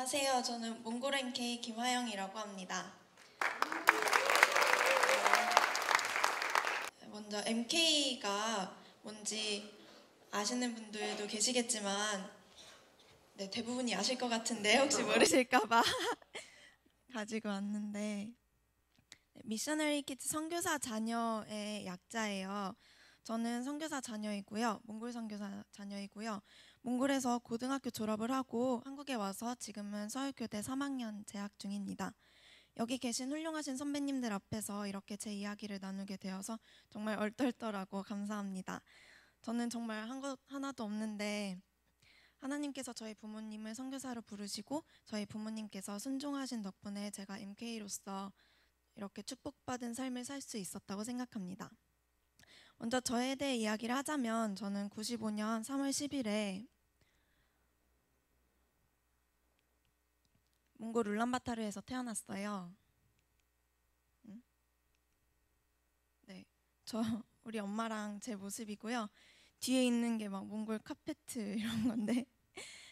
안녕하세요. 저는 몽골 MK 김하영이라고 합니다. 먼저 MK가 뭔지 아시는 분들도 계시겠지만 대부분이 아실 것 같은데 혹시 모르실까봐 가지고 왔는데, 미셔너리 키즈 선교사 자녀의 약자예요. 저는 선교사 자녀이고요. 몽골 선교사 자녀이고요. 몽골에서 고등학교 졸업을 하고 한국에 와서 지금은 서울교대 3학년 재학 중입니다. 여기 계신 훌륭하신 선배님들 앞에서 이렇게 제 이야기를 나누게 되어서 정말 얼떨떨하고 감사합니다. 저는 정말 한 것 하나도 없는데 하나님께서 저희 부모님을 선교사로 부르시고 저희 부모님께서 순종하신 덕분에 제가 MK로서 이렇게 축복받은 삶을 살 수 있었다고 생각합니다. 먼저 저에 대해 이야기를 하자면 저는 95년 3월 10일에 몽골 울란바타르에서 태어났어요. 네, 우리 엄마랑 제 모습이고요. 뒤에 있는 게 막 몽골 카페트 이런 건데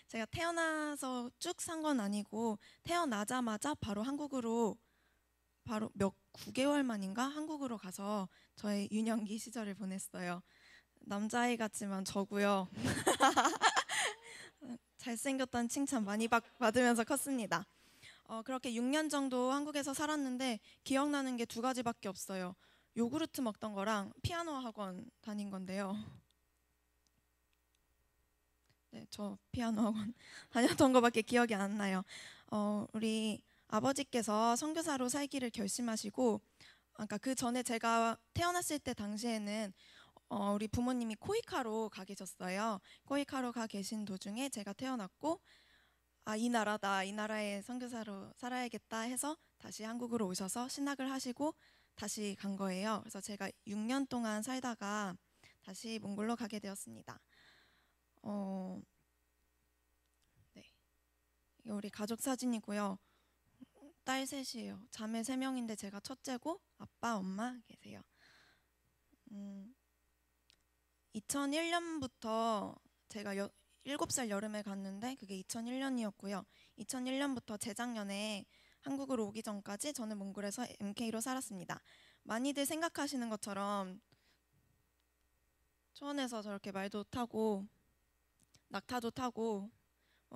제가 태어나서 쭉 산 건 아니고 태어나자마자 바로 한국으로 바로 9개월 만인가 한국으로 가서 저의 유년기 시절을 보냈어요. 남자아이 같지만 저고요. 잘생겼다는 칭찬 많이 받으면서 컸습니다. 그렇게 6년 정도 한국에서 살았는데 기억나는 게 2가지밖에 없어요. 요구르트 먹던 거랑 피아노 학원 다닌 건데요. 네, 저 피아노 학원 다녔던 거밖에 기억이 안 나요. 우리 아버지께서 선교사로 살기를 결심하시고, 그러니까 그 전에 제가 태어났을 때 당시에는 우리 부모님이 코이카로 가 계셨어요. 코이카로 가 계신 도중에 제가 태어났고, 이 나라다, 이 나라의 선교사로 살아야겠다 해서 다시 한국으로 오셔서 신학을 하시고 다시 간 거예요. 그래서 제가 6년 동안 살다가 다시 몽골로 가게 되었습니다. 네, 이게 우리 가족 사진이고요. 딸 셋이에요. 자매 3명인데 제가 첫째고 아빠, 엄마 계세요. 2001년부터 제가 7살 여름에 갔는데 그게 2001년이었고요. 2001년부터 재작년에 한국으로 오기 전까지 저는 몽골에서 MK로 살았습니다. 많이들 생각하시는 것처럼 초원에서 저렇게 말도 타고 낙타도 타고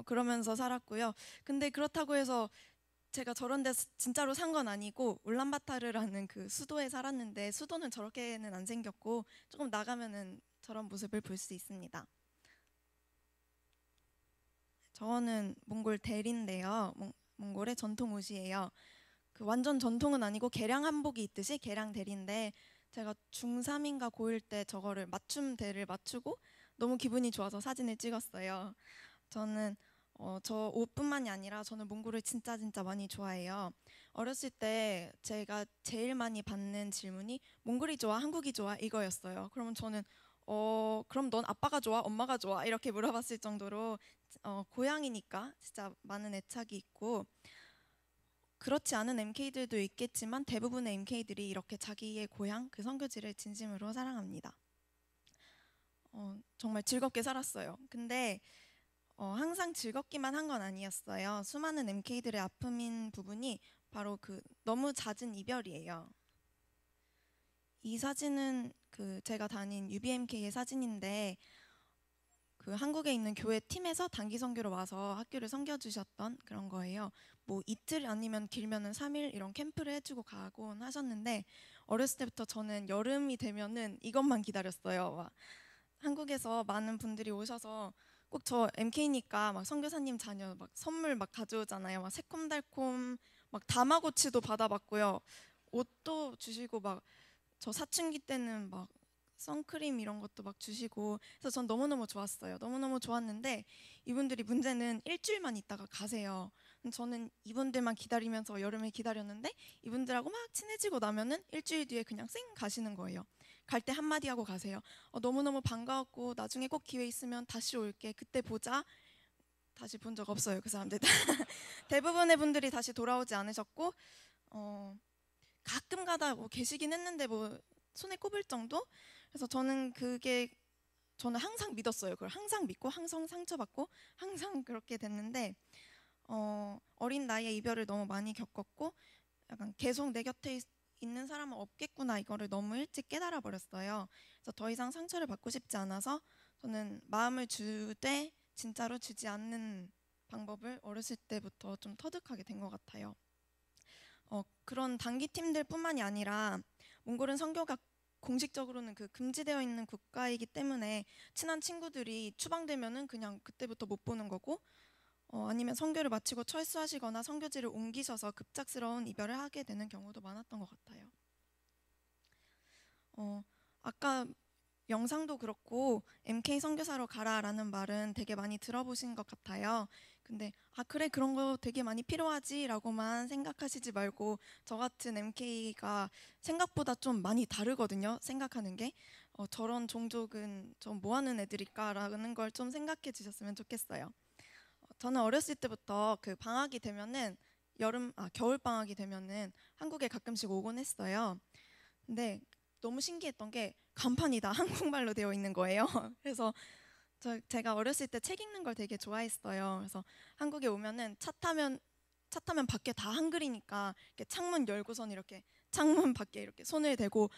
그러면서 살았고요. 근데 그렇다고 해서 제가 저런 데 진짜로 산 건 아니고 울란바타르라는 그 수도에 살았는데 수도는 저렇게는 안 생겼고 조금 나가면은 저런 모습을 볼 수 있습니다. 저는 몽골 대리인데요. 몽골의 전통 옷이에요. 그 완전 전통은 아니고 개량 한복이 있듯이 개량 대리인데 제가 중3인가 고1 때 저거를 맞춤 대를 맞추고 너무 기분이 좋아서 사진을 찍었어요. 저는 저 옷뿐만이 아니라 저는 몽골을 진짜 많이 좋아해요. 어렸을 때 제가 제일 많이 받는 질문이 몽골이 좋아, 한국이 좋아 이거였어요. 그러면 저는 그럼 넌 아빠가 좋아, 엄마가 좋아 이렇게 물어봤을 정도로 고향이니까 진짜 많은 애착이 있고, 그렇지 않은 MK들도 있겠지만 대부분의 MK들이 이렇게 자기의 고향 그 선교지를 진심으로 사랑합니다. 정말 즐겁게 살았어요. 근데 항상 즐겁기만 한 건 아니었어요. 수많은 MK들의 아픔인 부분이 바로 그 너무 잦은 이별이에요. 이 사진은 그 제가 다닌 UBMK의 사진인데 그 한국에 있는 교회 팀에서 단기 선교로 와서 학교를 섬겨주셨던 그런 거예요. 뭐 이틀 아니면 길면은 3일 이런 캠프를 해주고 가곤 하셨는데 어렸을 때부터 저는 여름이 되면은 이것만 기다렸어요. 막 한국에서 많은 분들이 오셔서 꼭 저 MK니까 막 선교사님 자녀 막 선물 막 가져오잖아요. 막 새콤달콤 막 다마고치도 받아봤고요. 옷도 주시고 막 저 사춘기 때는 막 선크림 이런 것도 막 주시고 그래서 전 너무너무 좋았어요. 너무너무 좋았는데 이분들이 문제는 일주일만 있다가 가세요. 저는 이분들만 기다리면서 여름을 기다렸는데 이분들하고 막 친해지고 나면은 일주일 뒤에 그냥 쌩 가시는 거예요. 갈 때 한마디 하고 가세요. 너무너무 반가웠고 나중에 꼭 기회 있으면 다시 올게. 그때 보자. 다시 본 적 없어요. 그 사람들. 대부분의 분들이 다시 돌아오지 않으셨고 가끔 가다 뭐 계시긴 했는데 뭐 손에 꼽을 정도? 그래서 저는 항상 믿었어요. 그걸 항상 믿고 항상 상처받고 항상 그렇게 됐는데 어린 나이에 이별을 너무 많이 겪었고 약간 계속 내 곁에 있는 사람은 없겠구나 이거를 너무 일찍 깨달아 버렸어요. 그래서 더 이상 상처를 받고 싶지 않아서 저는 마음을 주되 진짜로 주지 않는 방법을 어렸을 때부터 좀 터득하게 된 것 같아요. 그런 단기 팀들뿐만이 아니라 몽골은 선교가 공식적으로는 그 금지되어 있는 국가이기 때문에 친한 친구들이 추방되면은 그냥 그때부터 못 보는 거고 아니면 선교를 마치고 철수하시거나 선교지를 옮기셔서 급작스러운 이별을 하게 되는 경우도 많았던 것 같아요. 아까 영상도 그렇고 MK 선교사로 가라라는 말은 되게 많이 들어보신 것 같아요. 근데 그래 그런 거 되게 많이 필요하지라고만 생각하시지 말고 저 같은 MK가 생각보다 좀 많이 다르거든요. 생각하는 게 저런 종족은 좀 뭐 하는 애들일까라는 걸 좀 생각해 주셨으면 좋겠어요. 저는 어렸을 때부터 그 방학이 되면은 겨울 방학이 되면은 한국에 가끔씩 오곤 했어요. 근데 너무 신기했던 게 간판이 다 한국말로 되어 있는 거예요. 그래서 제가 어렸을 때 책 읽는 걸 되게 좋아했어요. 그래서 한국에 오면은 차 타면 밖에 다 한글이니까 이렇게 창문 열고선 이렇게 창문 밖에 이렇게 손을 대고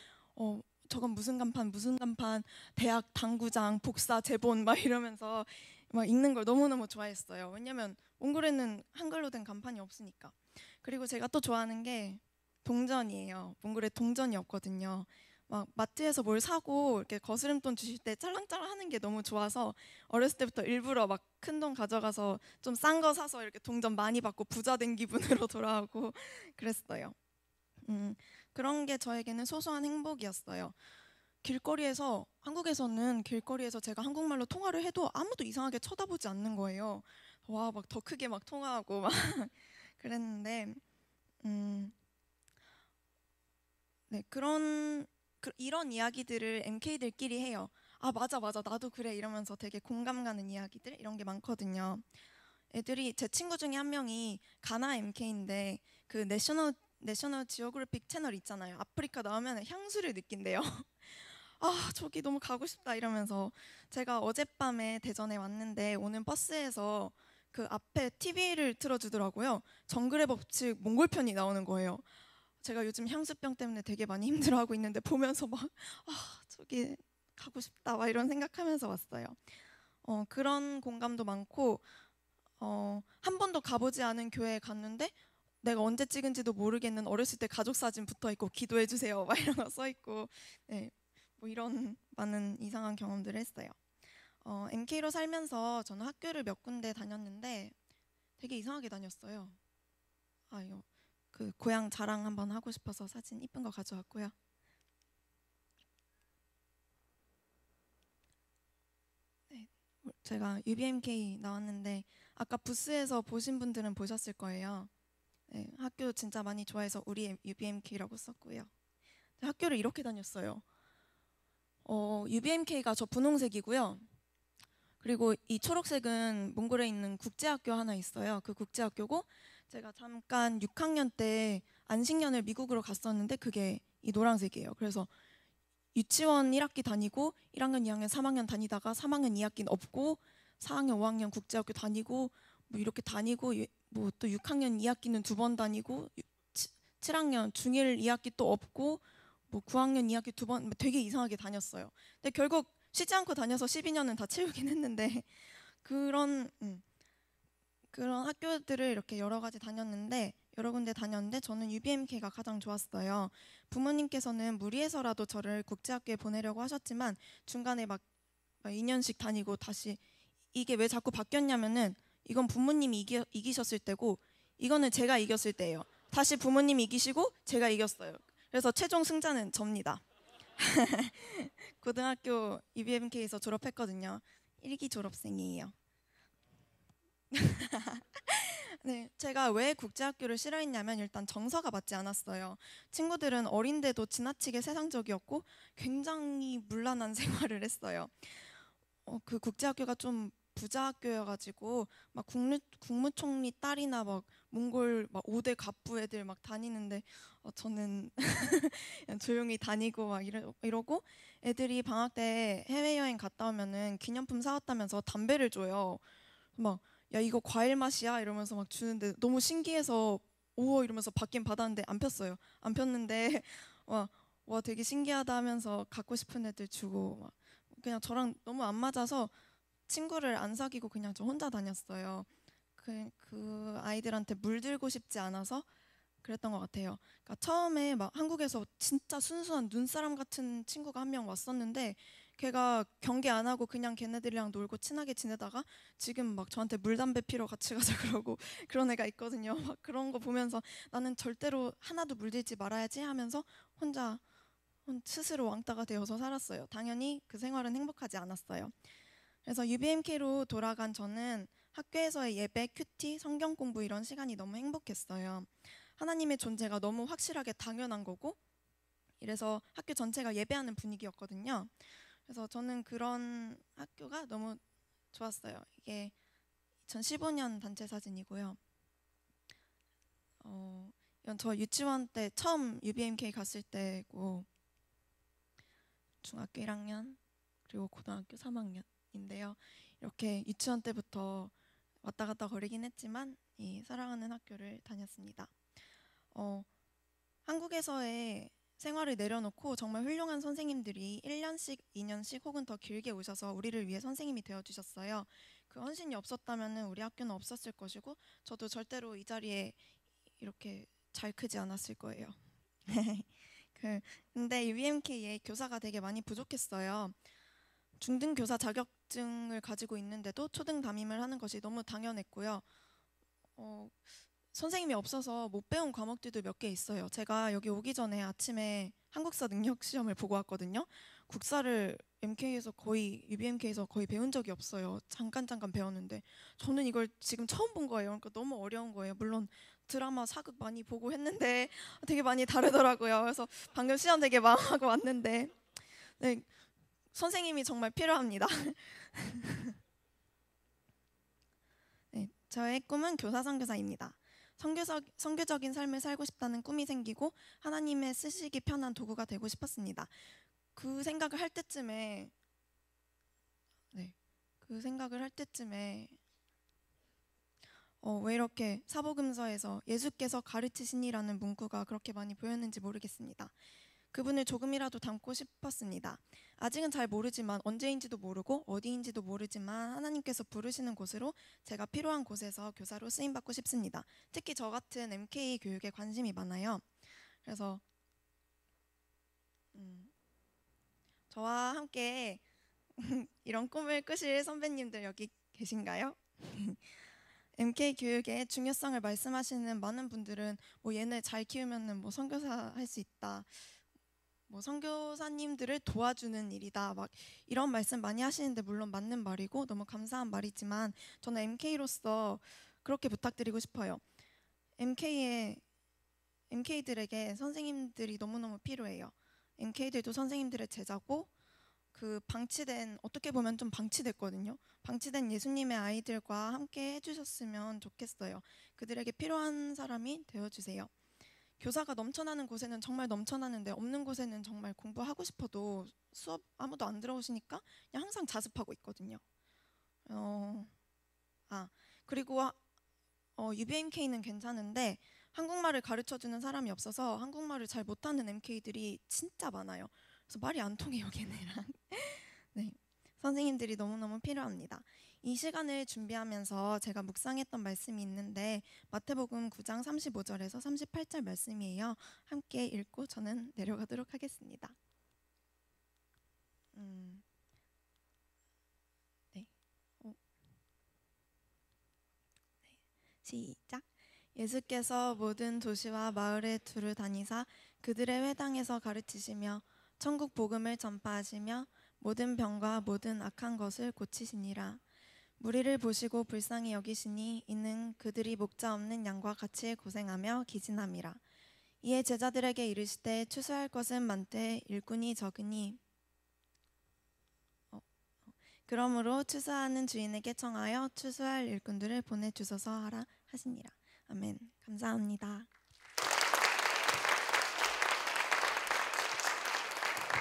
저건 무슨 간판 대학 당구장 복사 제본 막 이러면서 막 읽는 걸 너무너무 좋아했어요. 왜냐면 몽골에는 한글로 된 간판이 없으니까. 그리고 제가 또 좋아하는 게 동전이에요. 몽골에 동전이 없거든요. 막 마트에서 뭘 사고 이렇게 거스름돈 주실 때 짤랑짤랑 하는 게 너무 좋아서 어렸을 때부터 일부러 막 큰 돈 가져가서 좀 싼 거 사서 이렇게 동전 많이 받고 부자 된 기분으로 돌아오고 그랬어요. 그런 게 저에게는 소소한 행복이었어요. 한국에서는 길거리에서 제가 한국말로 통화를 해도 아무도 이상하게 쳐다보지 않는 거예요. 와, 막 더 크게 막 통화하고 막 그랬는데, 음, 네, 이런 이야기들을 MK들끼리 해요. 맞아, 맞아, 나도 그래 이러면서 되게 공감 가는 이야기들 이런 게 많거든요. 애들이 제 친구 중에 한 명이 가나 MK인데 그 내셔널 지오그래픽 채널 있잖아요. 아프리카 나오면 향수를 느낀대요. 저기 너무 가고 싶다 이러면서 제가 어젯밤에 대전에 왔는데 오는 버스에서 그 앞에 TV를 틀어주더라고요. 정글의 법칙 몽골 편이 나오는 거예요. 제가 요즘 향수병 때문에 되게 많이 힘들어하고 있는데 보면서 막 저기 가고 싶다 막 이런 생각하면서 왔어요. 그런 공감도 많고 한 번도 가보지 않은 교회에 갔는데 내가 언제 찍은지도 모르겠는 어렸을 때 가족 사진 붙어 있고 기도해 주세요 막 이런 거 써 있고 네, 뭐 이런 많은 이상한 경험들을 했어요. MK로 살면서 저는 학교를 몇 군데 다녔는데 되게 이상하게 다녔어요. 이거 그 고향 자랑 한번 하고 싶어서 사진 이쁜 거 가져왔고요. 네, 제가 UBMK 나왔는데 아까 부스에서 보신 분들은 보셨을 거예요. 네, 학교 진짜 많이 좋아해서 우리 UBMK라고 썼고요. 학교를 이렇게 다녔어요. UBMK가 저 분홍색이고요. 그리고 이 초록색은 몽골에 있는 국제학교 하나 있어요. 그 국제학교고 제가 잠깐 6학년 때 안식년을 미국으로 갔었는데 그게 이 노란색이에요. 그래서 유치원 1학기 다니고 1학년, 2학년, 3학년 다니다가 3학년 2학기는 없고 4학년, 5학년 국제학교 다니고 뭐 이렇게 다니고 뭐 또 6학년 2학기는 2번 다니고 7학년 중1 2학기 또 없고 뭐 9학년 2학기 2번 되게 이상하게 다녔어요. 근데 결국 쉬지 않고 다녀서 12년은 다 채우긴 했는데 그런 그런 학교들을 이렇게 여러 가지 다녔는데 여러 군데 다녔는데 저는 UBMK가 가장 좋았어요. 부모님께서는 무리해서라도 저를 국제학교에 보내려고 하셨지만 중간에 막 2년씩 다니고 다시 이게 왜 자꾸 바뀌었냐면은 이건 부모님이 이기셨을 때고 이거는 제가 이겼을 때예요. 다시 부모님이 이기시고 제가 이겼어요. 그래서 최종 승자는 접니다. 고등학교 UBMK에서 졸업했거든요. 1기 졸업생이에요. 네, 제가 왜 국제학교를 싫어했냐면 일단 정서가 맞지 않았어요. 친구들은 어린데도 지나치게 세상적이었고 굉장히 문란한 생활을 했어요. 그 국제학교가 좀 부자 학교여가지고 막 국무총리 딸이나 막 몽골 막 5대 갑부 애들 막 다니는데 저는 그냥 조용히 다니고 막 이러고 애들이 방학 때 해외여행 갔다 오면은 기념품 사왔다면서 담배를 줘요. 막 야 이거 과일 맛이야 이러면서 막 주는데 너무 신기해서 오 이러면서 받긴 받았는데 안 폈어요. 안 폈는데 와 되게 신기하다 하면서 갖고 싶은 애들 주고 막 그냥 저랑 너무 안 맞아서 친구를 안 사귀고 그냥 저 혼자 다녔어요. 그 아이들한테 물들고 싶지 않아서 그랬던 것 같아요. 그러니까 처음에 막 한국에서 진짜 순수한 눈사람 같은 친구가 한 명 왔었는데 걔가 경계 안 하고 그냥 걔네들이랑 놀고 친하게 지내다가 지금 막 저한테 물 담배 피러 같이 가자 그러고 그런 애가 있거든요. 막 그런 거 보면서 나는 절대로 하나도 물들지 말아야지 하면서 혼자 스스로 왕따가 되어서 살았어요. 당연히 그 생활은 행복하지 않았어요. 그래서 UBMK로 돌아간 저는 학교에서의 예배, 큐티, 성경 공부 이런 시간이 너무 행복했어요. 하나님의 존재가 너무 확실하게 당연한 거고 이래서 학교 전체가 예배하는 분위기였거든요. 그래서 저는 그런 학교가 너무 좋았어요. 이게 2015년 단체 사진이고요. 이건 저 유치원 때 처음 UBMK 갔을 때고 중학교 1학년 그리고 고등학교 3학년인데요. 이렇게 유치원 때부터 왔다 갔다 거리긴 했지만 이 사랑하는 학교를 다녔습니다. 한국에서의 생활을 내려놓고 정말 훌륭한 선생님들이 1년씩, 2년씩 혹은 더 길게 오셔서 우리를 위해 선생님이 되어주셨어요. 그 헌신이 없었다면 우리 학교는 없었을 것이고 저도 절대로 이 자리에 이렇게 잘 크지 않았을 거예요. 근데 UBMK에 교사가 되게 많이 부족했어요. 중등교사 자격증을 가지고 있는데도 초등 담임을 하는 것이 너무 당연했고요. 선생님이 없어서 못 배운 과목들도 몇 개 있어요. 제가 여기 오기 전에 아침에 한국사 능력 시험을 보고 왔거든요. 국사를 UBMK에서 거의 배운 적이 없어요. 잠깐 배웠는데 저는 이걸 지금 처음 본 거예요. 그러니까 너무 어려운 거예요. 물론 드라마 사극 많이 보고 했는데 되게 많이 다르더라고요. 그래서 방금 시험 되게 망하고 왔는데 네, 선생님이 정말 필요합니다. 네, 저의 꿈은 교사 선교사입니다. 선교적인 삶을 살고 싶다는 꿈이 생기고 하나님의 쓰시기 편한 도구가 되고 싶었습니다. 그 생각을 할 때쯤에 왜 이렇게 사복음서에서 예수께서 가르치시니라는 문구가 그렇게 많이 보였는지 모르겠습니다. 그분을 조금이라도 닮고 싶었습니다. 아직은 잘 모르지만 언제인지도 모르고 어디인지도 모르지만 하나님께서 부르시는 곳으로 제가 필요한 곳에서 교사로 쓰임받고 싶습니다. 특히 저 같은 MK 교육에 관심이 많아요. 그래서 저와 함께 이런 꿈을 꾸실 선배님들 여기 계신가요? MK 교육의 중요성을 말씀하시는 많은 분들은 뭐 얘네 잘 키우면은 뭐 선교사 할 수 있다. 뭐 선교사님들을 도와주는 일이다. 막 이런 말씀 많이 하시는데 물론 맞는 말이고 너무 감사한 말이지만 저는 MK로서 그렇게 부탁드리고 싶어요. MK들에게 선생님들이 너무너무 필요해요. MK들도 선생님들의 제자고 어떻게 보면 좀 방치됐거든요. 방치된 예수님의 아이들과 함께 해주셨으면 좋겠어요. 그들에게 필요한 사람이 되어주세요. 교사가 넘쳐나는 곳에는 정말 넘쳐나는데 없는 곳에는 정말 공부하고 싶어도 수업 아무도 안 들어오시니까 그냥 항상 자습하고 있거든요. 그리고 UBMK는 괜찮은데 한국말을 가르쳐주는 사람이 없어서 한국말을 잘 못하는 MK들이 진짜 많아요. 그래서 말이 안 통해요, 걔네랑. 네, 선생님들이 너무너무 필요합니다. 이 시간을 준비하면서 제가 묵상했던 말씀이 있는데 마태복음 9장 35절에서 38절 말씀이에요. 함께 읽고 저는 내려가도록 하겠습니다. 시작. 예수께서 모든 도시와 마을에 두루 다니사 그들의 회당에서 가르치시며 천국 복음을 전파하시며 모든 병과 모든 악한 것을 고치시니라. 무리를 보시고 불쌍히 여기시니 이는 그들이 목자 없는 양과 같이 고생하며 기진함이라. 이에 제자들에게 이르시되 추수할 것은 많되 일꾼이 적으니 그러므로 추수하는 주인에게 청하여 추수할 일꾼들을 보내주소서 하라 하시니라. 아멘. 감사합니다.